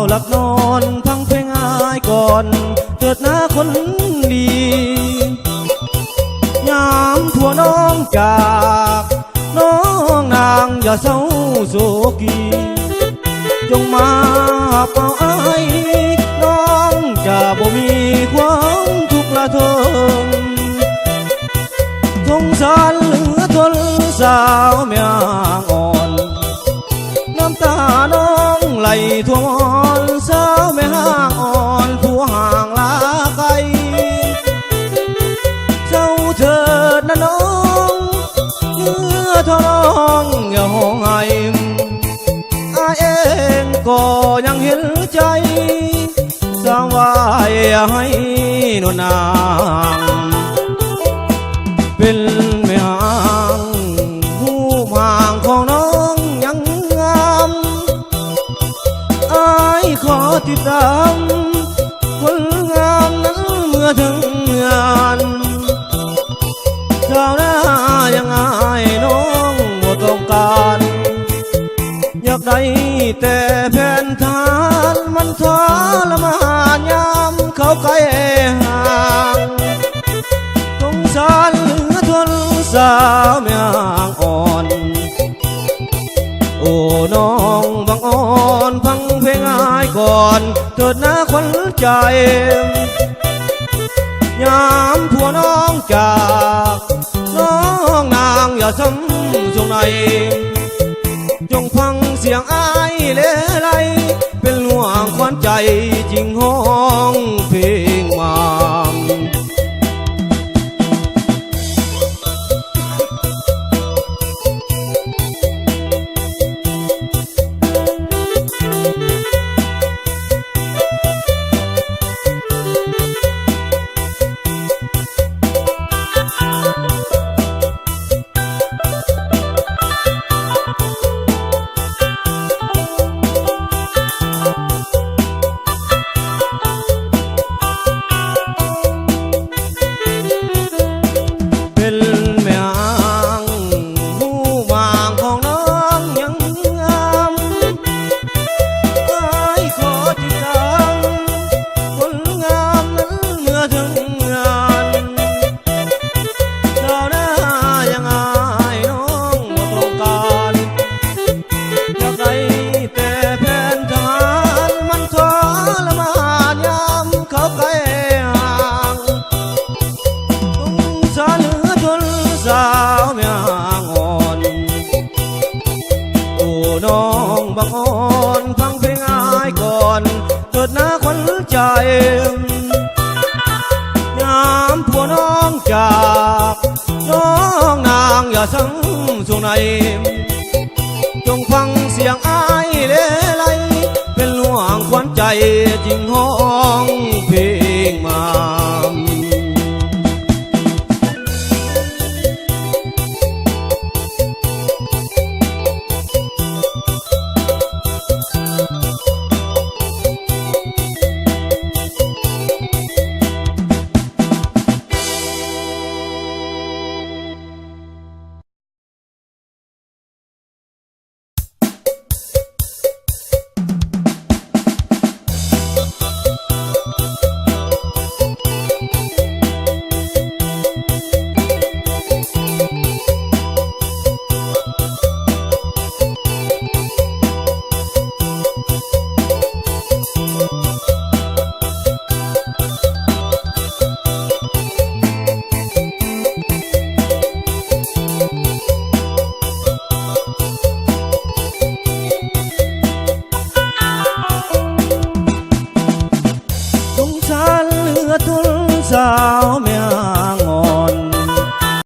หลักนอนฟังเพลงอายก่อนเกิดหน้าคนดียามผัวน้องจากน้องนางอย่าเศร้าโศกีจงมาเอาอายน้องจะบ่มีความทุกข์ละทนสงสารเหลือทนสาวแม่อ่อนน้ำตาน้องไหลท่วมอ่อนสาวแม่ห่างอ่อนผู้ห่างลาไกลเจ้าเถิดนะน้องเมื่อทองน้องอย่าห้องไห้อายเองก็ยังเห็นใจสาววายให้นวลนางเป็นแม่ห่างผู้ห่างของน้องยังงามอายขอติดตามคนงามนั้นเมื่อถึงงานคราวหน้ายังอายน้องบ่ต้องการอยากได้แต่แผ่นทานมันทรมานยามเขาไกลห่างสงสารเหลือทนสาวแม่ห่างอ่อนโอ้น้องบางอ่อนฟังเพลงอายก่อนเถิดนะขวัญใจยามผัวน้องจากน้องนางอย่าซ้ำทรงในจงฟังเสียงอายเลไลเป็นห่วงขวัญใจจริงห้องเพลงมาน้องบางอ่อนฟังเพลงอายก่อนเถิดนะขวัญใจยามผัวน้องจากน้องนางอย่าซ้ำทรงในจงฟังเสียงอายเลไลเป็นห่วงขวัญใจจริงห้องเพลงมาสาวแม่